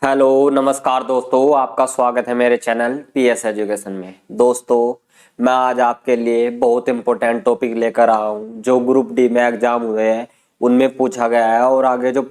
Hello नमस्कार दोस्तों, आपका स्वागत है मेरे चैनल पीएस एजुकेशन में। दोस्तों, मैं आज आपके लिए बहुत इम्पोर्टेंट टॉपिक लेकर आया हूँ जो ग्रुप डी में एग्जाम हुए हैं उनमें पूछा गया है और आगे जो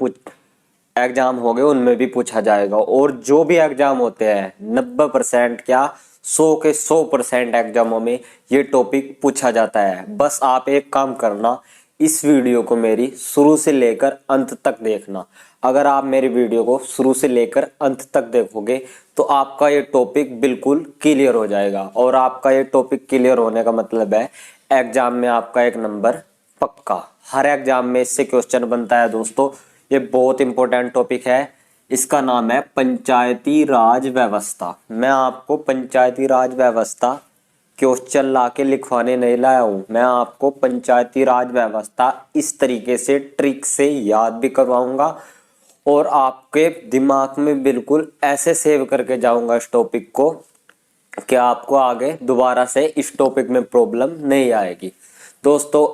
एग्जाम होंगे उनमें भी पूछा जाएगा। और जो भी एग्जाम होते हैं 90% क्या 100 के 100% एग्जामों में ये टॉपिक पूछा जाता है। बस आप एक काम करना, इस वीडियो को मेरी शुरू से लेकर अंत तक देखना। अगर आप मेरी वीडियो को शुरू से लेकर अंत तक देखोगे तो आपका ये टॉपिक बिल्कुल क्लियर हो जाएगा। और आपका ये टॉपिक क्लियर होने का मतलब है एग्जाम में आपका एक नंबर पक्का। हर एग्जाम में इससे क्वेश्चन बनता है दोस्तों। ये बहुत इंपॉर्टेंट टॉपिक है। इसका नाम है पंचायती राज व्यवस्था। मैं आपको पंचायती राज व्यवस्था क्वेश्चन ला के लिखवाने नहीं लाया हूं। मैं आपको पंचायती राज व्यवस्था इस तरीके से ट्रिक से याद भी करवाऊंगा और आपके दिमाग में बिल्कुल ऐसे सेव करके जाऊंगा इस टॉपिक को कि आपको आगे दोबारा से इस टॉपिक में प्रॉब्लम नहीं आएगी। दोस्तों,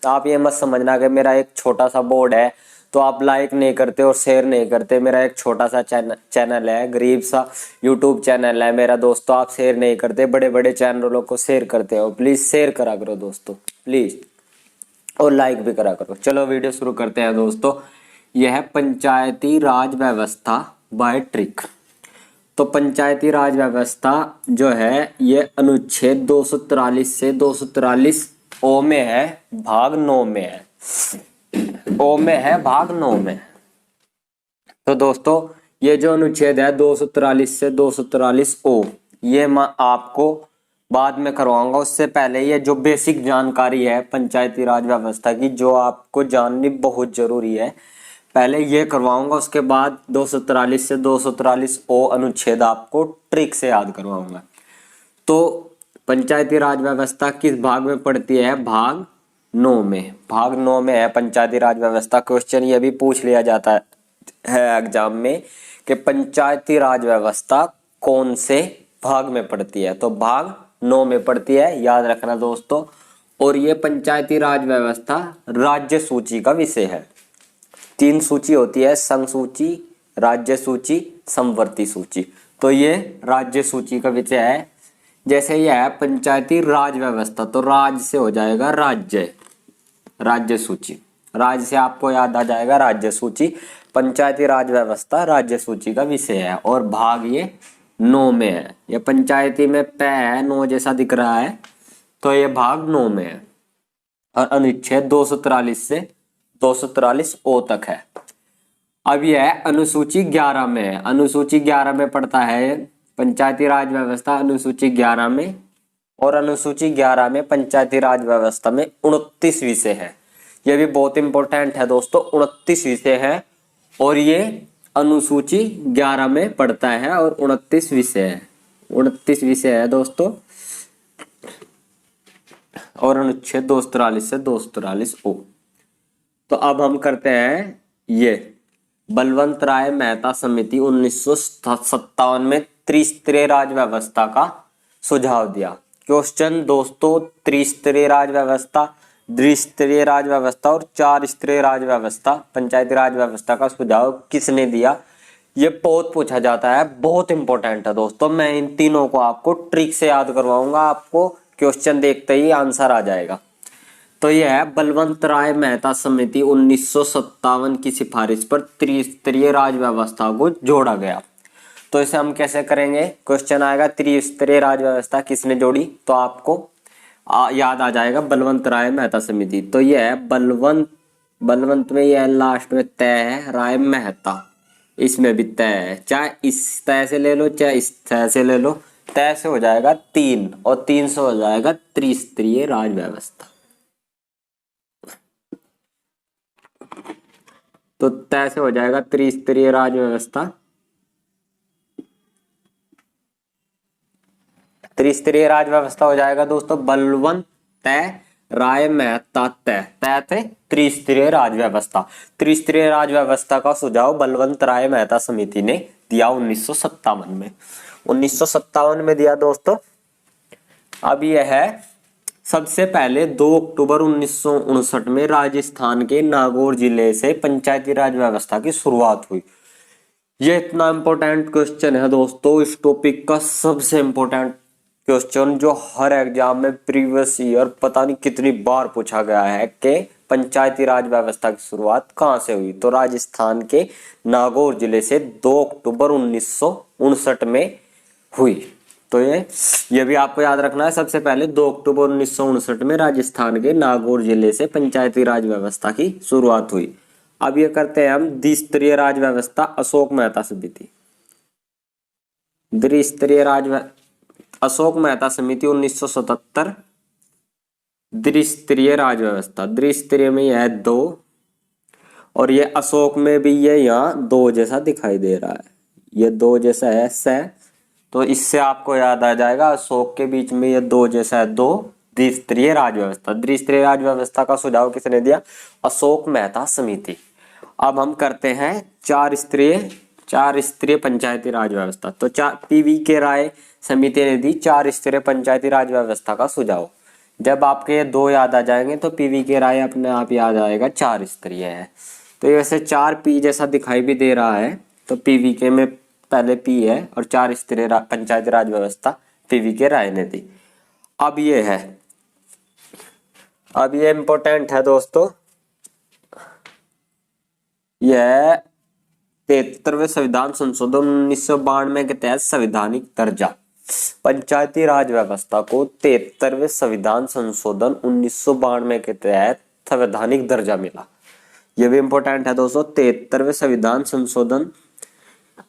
आप ये मत समझना कि मेरा एक छोटा सा बोर्ड है तो आप लाइक नहीं करते और शेयर नहीं करते। मेरा एक छोटा सा चैनल है, गरीब सा यूट्यूब चैनल है मेरा। दोस्तों, आप शेयर नहीं करते, बड़े बड़े चैनलों को शेयर करते हो। प्लीज शेयर करा करो दोस्तों, प्लीज, और लाइक भी करा करो। चलो वीडियो शुरू करते हैं दोस्तों। यह है पंचायती राज व्यवस्था बाय ट्रिक। तो पंचायती राज व्यवस्था जो है ये अनुच्छेद 243 से 243 ओ में है, भाग 9 में है। ओ में है, भाग 9 में। तो दोस्तों, ये जो अनुच्छेद है 243 से 243 ओ, ये मैं आपको बाद में करवाऊंगा। उससे पहले ये जो बेसिक जानकारी है पंचायती राज व्यवस्था की, जो आपको जाननी बहुत जरूरी है, पहले ये करवाऊंगा। उसके बाद 243 से 243 ओ अनुच्छेद आपको ट्रिक से याद करवाऊंगा। तो पंचायती राज व्यवस्था किस भाग में पड़ती है? भाग 9 में। भाग 9 में है पंचायती राज व्यवस्था। क्वेश्चन ये भी पूछ लिया जाता है एग्जाम में कि पंचायती राज व्यवस्था कौन से भाग में पड़ती है। तो भाग 9 में पड़ती है, याद रखना दोस्तों। और ये पंचायती राज व्यवस्था राज्य सूची का विषय है। 3 सूची होती है, संघ सूची, राज्य सूची, समवर्ती सूची। तो ये राज्य सूची का विषय है। जैसे यह है पंचायती राज व्यवस्था, तो राज से हो जाएगा राज्य, राज्य सूची। राज्य से आपको याद आ जाएगा राज्य सूची। पंचायती राज व्यवस्था राज्य सूची का विषय है और भाग ये 9 में है। ये पंचायती में प है, 9 जैसा दिख रहा है, तो ये भाग 9 में है। और अनुच्छेद 243 से 243 ओ तक है। अब यह अनुसूची 11 में है। अनुसूची 11 में पड़ता है पंचायती राज व्यवस्था, अनुसूची 11 में। और अनुसूची 11 में पंचायती राज व्यवस्था में 29 विषय है। यह भी बहुत इंपॉर्टेंट है दोस्तों, 29 विषय है और ये अनुसूची 11 में पड़ता है और 29 विषय है। 29 विषय है दोस्तों। और अनुच्छेद 243 से 243 ओ। तो अब हम करते हैं ये बलवंत राय मेहता समिति 1957 में त्रिस्तरीय राज व्यवस्था का सुझाव दिया। क्वेश्चन दोस्तों, त्रिस्तरीय राज व्यवस्था, द्विस्तरीय राज व्यवस्था और 4 स्तरीय राज व्यवस्था, पंचायती राज व्यवस्था का सुझाव किसने दिया, ये बहुत पूछा जाता है, बहुत इंपॉर्टेंट है दोस्तों। मैं इन तीनों को आपको ट्रिक से याद करवाऊंगा, आपको क्वेश्चन देखते ही आंसर आ जाएगा। तो यह है बलवंत राय मेहता समिति 1957 की सिफारिश पर त्रिस्तरीय राज व्यवस्था को जोड़ा गया। तो इसे हम कैसे करेंगे? क्वेश्चन आएगा त्रिस्तरीय राज व्यवस्था किसने जोड़ी, तो आपको याद आ जाएगा बलवंत राय मेहता समिति। तो यह है बलवंत में यह लास्ट में तय है, राय मेहता इसमें भी तय है। चाहे इस तय से ले लो चाहे इस तय से ले लो, तय से हो जाएगा 3 और 3 से हो जाएगा त्रिस्तरीय राज व्यवस्था। तो तय से हो जाएगा त्रिस्तरीय राज व्यवस्था। त्रिस्तरीय राज व्यवस्था हो जाएगा दोस्तों बलवंत तय राय मेहता तय। तय थे त्रिस्तरीय राज व्यवस्था। त्रिस्तरीय राज व्यवस्था का सुझाव बलवंत राय मेहता समिति ने दिया 1957 में। 1957 में दिया दोस्तों। अब यह है सबसे पहले 2 अक्टूबर 1959 में राजस्थान के नागौर जिले से पंचायती राज व्यवस्था की शुरुआत हुई। ये इतना इम्पोर्टेंट क्वेश्चन है दोस्तों, इस टॉपिक का सबसे इम्पोर्टेंट क्वेश्चन जो हर एग्जाम में प्रीवियस ईयर पता नहीं कितनी बार पूछा गया है कि पंचायती राज व्यवस्था की शुरुआत कहाँ से हुई। तो राजस्थान के नागौर जिले से 2 अक्टूबर 1959 में हुई। तो ये भी आपको याद रखना है। सबसे पहले 2 अक्टूबर 1959 में राजस्थान के नागौर जिले से पंचायती राज व्यवस्था की शुरुआत हुई। अब ये करते हैं हम द्विस्तरीय राज व्यवस्था, अशोक मेहता समिति। द्विस्तरीय राज अशोक मेहता समिति 1977। द्विस्तरीय राज व्यवस्था, द्विस्तरीय में यह है 2 और ये अशोक में भी ये यहाँ 2 जैसा दिखाई दे रहा है, ये 2 जैसा है स, तो इससे आपको याद आ जाएगा अशोक के बीच में ये 2 जैसा है 2, द्विस्तरीय राज व्यवस्था। द्विस्तरीय राज व्यवस्था का सुझाव किसने दिया? अशोक मेहता समिति। अब हम करते हैं 4 स्तरीय पंचायती राज व्यवस्था। तो पीवी के राय समिति ने दी 4 स्तरीय पंचायती राज व्यवस्था का सुझाव। जब आपके ये 2 याद आ जाएंगे तो पीवी के राय अपने आप याद आएगा 4 स्तरीय है। तो ये वैसे 4 पी जैसा दिखाई भी दे रहा है, तो पीवी के में पहले पी है और 4 स्तरीय पंचायती राज व्यवस्था पीवी के राय ने दी। अब ये इंपॉर्टेंट है दोस्तों, यह 73वें संविधान संशोधन 1992 के तहत संवैधानिक दर्जा। पंचायती राज व्यवस्था को 73वें संविधान संशोधन 1992 के तहत संवैधानिक दर्जा मिला। यह भी इंपॉर्टेंट है दोस्तों, 73वें संविधान संशोधन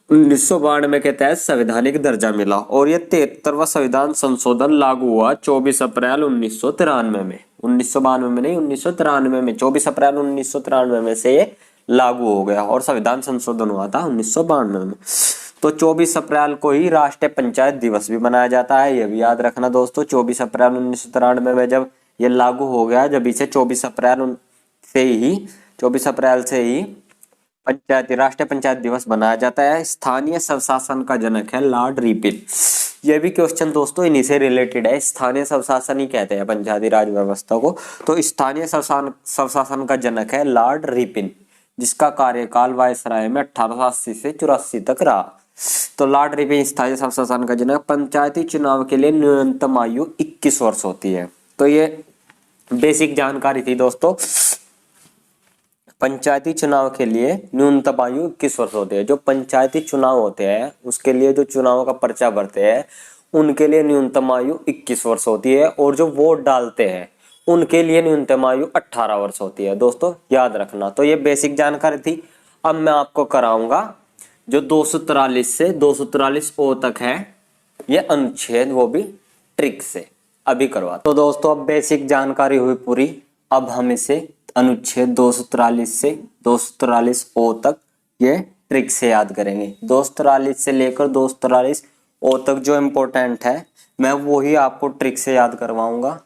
1992 के तहत संवैधानिक दर्जा मिला और यह 73वां संविधान संशोधन लागू हुआ 24 अप्रैल 1993 में। 1992 में नहीं, 1993 में, 24 अप्रैल 1993 में से ये लागू हो गया और संविधान संशोधन हुआ था 1992 में। तो 24 अप्रैल को ही राष्ट्रीय पंचायत दिवस भी मनाया जाता है, यह भी याद रखना दोस्तों। 24 अप्रैल 1993 में जब ये लागू हो गया, जब इसे 24 अप्रैल से ही राष्ट्रीय पंचायत दिवस मनाया जाता है। स्थानीय स्वशासन का जनक है लॉर्ड रिपन। यह भी क्वेश्चन दोस्तों इन्हीं से रिलेटेड है। स्थानीय स्वशासन ही कहते हैं पंचायती राज व्यवस्था को। तो स्थानीय स्वशासन का जनक है लॉर्ड रिपन, जिसका कार्यकाल वायसराय में 1880 से 84 तक रहा। तो लॉर्ड रिपन स्थानीय स्वशासन का जनक। पंचायती चुनाव के लिए न्यूनतम आयु 21 वर्ष होती है। तो ये बेसिक जानकारी थी दोस्तों। पंचायती चुनाव के लिए न्यूनतम आयु 21 वर्ष होती है। जो पंचायती चुनाव होते हैं उसके लिए जो चुनाव का पर्चा भरते हैं उनके लिए न्यूनतम आयु 21 वर्ष होती है और जो वोट डालते हैं उनके लिए न्यूनतम आयु 18 वर्ष होती है दोस्तों, याद रखना। तो ये बेसिक जानकारी थी। अब मैं आपको कराऊंगा जो 243 से 243 ओ तक है ये अनुच्छेद, वो भी ट्रिक से अभी करवा। तो दोस्तों अब बेसिक जानकारी हुई पूरी। अब हम इसे अनुच्छेद 243 से 243 ओ तक ये ट्रिक से याद करेंगे। 243 से लेकर 243 ओ तक जो इम्पोर्टेंट है मैं वही आपको ट्रिक से याद करवाऊंगा।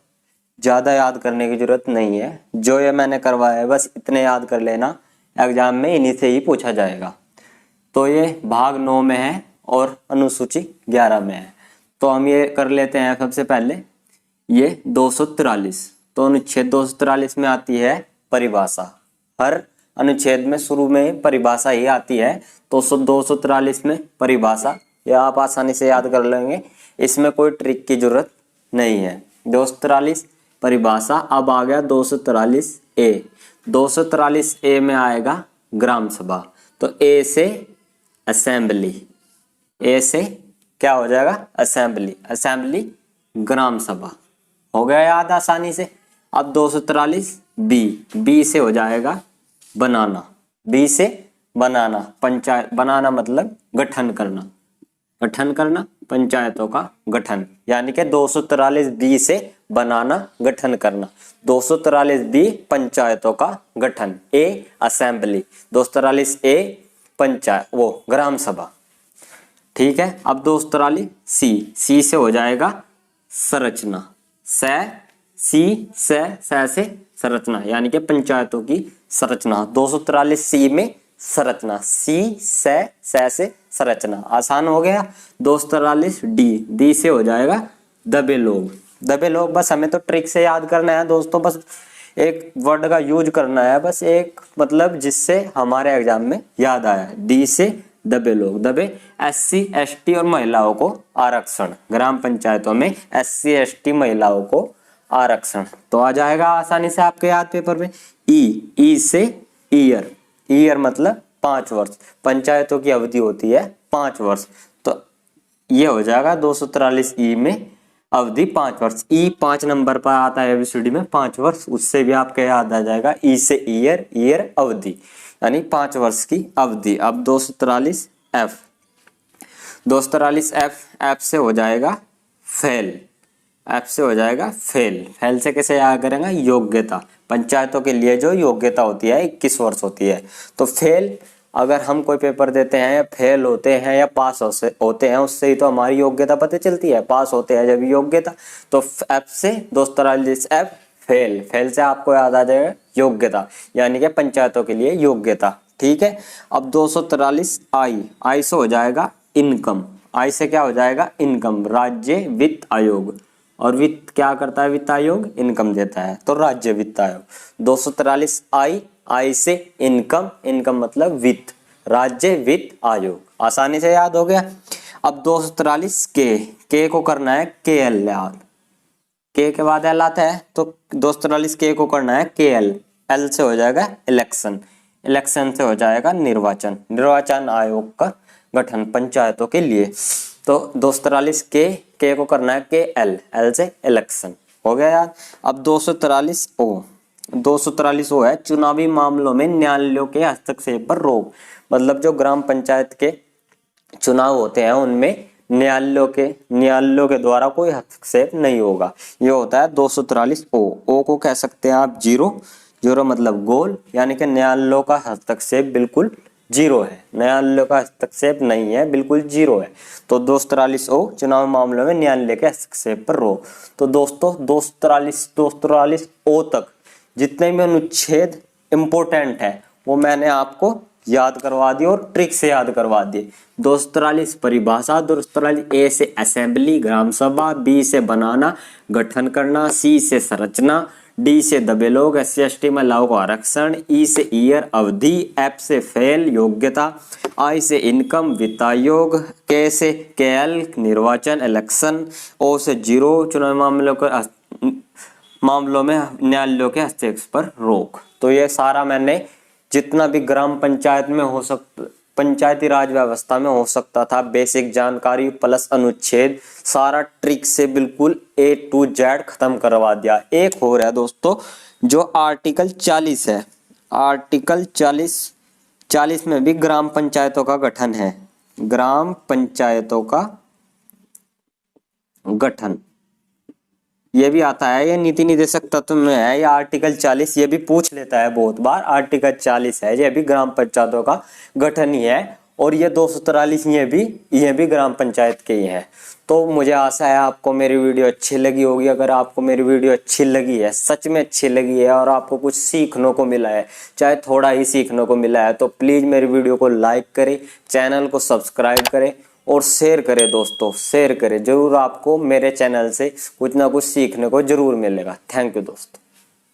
ज़्यादा याद करने की जरूरत नहीं है, जो ये मैंने करवाया है बस इतने याद कर लेना, एग्जाम में इन्हीं से ही पूछा जाएगा। तो ये भाग 9 में है और अनुसूची 11 में है। तो हम ये कर लेते हैं सबसे पहले ये 243। तो अनुच्छेद 243 में आती है परिभाषा। हर अनुच्छेद में शुरू में परिभाषा ही आती है। तो 243 में परिभाषा, यह आप आसानी से याद कर लेंगे, इसमें कोई ट्रिक की जरूरत नहीं है। 243 परिभाषा। अब आ गया 243 ए। 243 ए में आएगा ग्राम सभा। तो ए से असेंबली, ए से क्या हो जाएगा? असेंबली, असेंबली ग्राम सभा हो गया याद आसानी से। अब 243 बी, बी से हो जाएगा बनाना, बी से बनाना, पंचायत, बनाना मतलब गठन करना, गठन करना, पंचायतों का गठन, यानी कि 243 बी से बनाना, गठन करना। 243 बी पंचायतों का गठन, ए असेंबली, 243 ए पंचायत वो ग्राम सभा। ठीक है। अब 243 सी, सी से हो जाएगा संरचना, सी से संरचना, यानी कि पंचायतों की संरचना। 243 सी में संरचना, सी से संरचना, आसान हो गया। 243 डी, डी से हो जाएगा दबे लोग, दबे लोग। बस हमें तो ट्रिक से याद करना है दोस्तों, बस एक वर्ड का यूज करना है, बस एक मतलब जिससे हमारे एग्जाम में याद आया। डी से दबे लोग, दबे SC ST और महिलाओं को आरक्षण, ग्राम पंचायतों में SC ST महिलाओं को आरक्षण। तो आ जाएगा आसानी से आपके याद पेपर में। ई से ईयर, ईयर मतलब 5 वर्ष, पंचायतों की अवधि होती है 5 वर्ष, तो ये हो जाएगा 243 ई में अवधि 5 वर्ष। ई 5 नंबर पर आता है एबीसीडी में 5 वर्ष, उससे भी आपके याद आ जाएगा। ई से ईयर, ईयर अवधि यानी 5 वर्ष की अवधि। अब 243 एफ, 243 एफ से हो जाएगा फेल, एफ से हो जाएगा फेल। फेल से कैसे याद करेंगे? योग्यता, पंचायतों के लिए जो योग्यता होती है 21 वर्ष होती है। तो फेल, अगर हम कोई पेपर देते हैं या फेल होते हैं या पास होते हैं, उससे ही तो हमारी योग्यता पता चलती है। पास होते हैं जब योग्यता, तो एफ से 243 एफ फेल, फेल से आपको याद आ जाएगा योग्यता, यानी कि पंचायतों के लिए योग्यता। ठीक है। अब 243 आई, आई से हो जाएगा इनकम, आई से क्या हो जाएगा? इनकम, राज्य वित्त आयोग, और वित्त क्या करता है? वित्त आयोग इनकम देता है, तो राज्य वित्त आयोग। 243 आई, आई से इनकम, इनकम मतलब वित्त, राज्य वित्त आयोग। आसानी से याद हो गया। अब 243 के को करना है के एल याद, के बाद एल आता है, तो 243 के को करना है के एल, एल से हो जाएगा इलेक्शन, इलेक्शन से हो जाएगा निर्वाचन, निर्वाचन आयोग का गठन पंचायतों के लिए। तो 243 के को करना है के एल, एल से इलेक्शन, हो गया याद। अब 243 ओ, 243 ओ है चुनावी मामलों में न्यायालयों के हस्तक्षेप पर रोक, मतलब जो ग्राम पंचायत के चुनाव होते हैं उनमें न्यायालयों के द्वारा कोई हस्तक्षेप नहीं होगा, ये होता है 243 ओ को कह सकते हैं आप जीरो, जीरो मतलब गोल, यानी कि न्यायालयों का हस्तक्षेप बिल्कुल जीरो है, न्यायालय का हस्तक्षेप नहीं है, बिल्कुल जीरो है। तो 243 ओ चुनाव मामलों में न्यायालय के हस्तक्षेप पर रोक। तो दोस्तों 243 ओ तक जितने भी अनुच्छेद इंपोर्टेंट है वो मैंने आपको याद करवा दिए और ट्रिक से याद करवा दिए। 243 परिभाषा, 243 ए से असेंबली ग्राम सभा, बी से बनाना गठन करना, सी से संरचना, डी से दबे लोग, एस सी एस टी महिलाओं को आरक्षण, ई से ईयर अवधि, एफ से फेल योग्यता, आई से इनकम वित्त आयोग, के से केएल निर्वाचन इलेक्शन, ओ से जीरो चुनावी मामलों में न्यायालयों के हस्तक्षेप पर रोक। तो ये सारा मैंने जितना भी ग्राम पंचायत में हो सकता, पंचायती राज व्यवस्था में हो सकता था बेसिक जानकारी प्लस अनुच्छेद, सारा ट्रिक से बिल्कुल A to Z खत्म करवा दिया। एक हो रहा है दोस्तों जो आर्टिकल 40 है, आर्टिकल 40 में भी ग्राम पंचायतों का गठन है, ग्राम पंचायतों का गठन ये भी आता है, ये नीति निदेशक तत्व में है, ये आर्टिकल 40 ये भी पूछ लेता है बहुत बार, आर्टिकल 40 है, ये भी ग्राम पंचायतों का गठन ही है, और ये 243 ये भी ग्राम पंचायत के ही है। तो मुझे आशा है आपको मेरी वीडियो अच्छी लगी होगी। अगर आपको मेरी वीडियो अच्छी लगी है, सच में अच्छी लगी है और आपको कुछ सीखने को मिला है, चाहे थोड़ा ही सीखने को मिला है, तो प्लीज़ मेरी वीडियो को लाइक करें, चैनल को सब्सक्राइब करें और शेयर करें दोस्तों, शेयर करें जरूर। आपको मेरे चैनल से कुछ ना कुछ सीखने को जरूर मिलेगा। थैंक यू दोस्तों।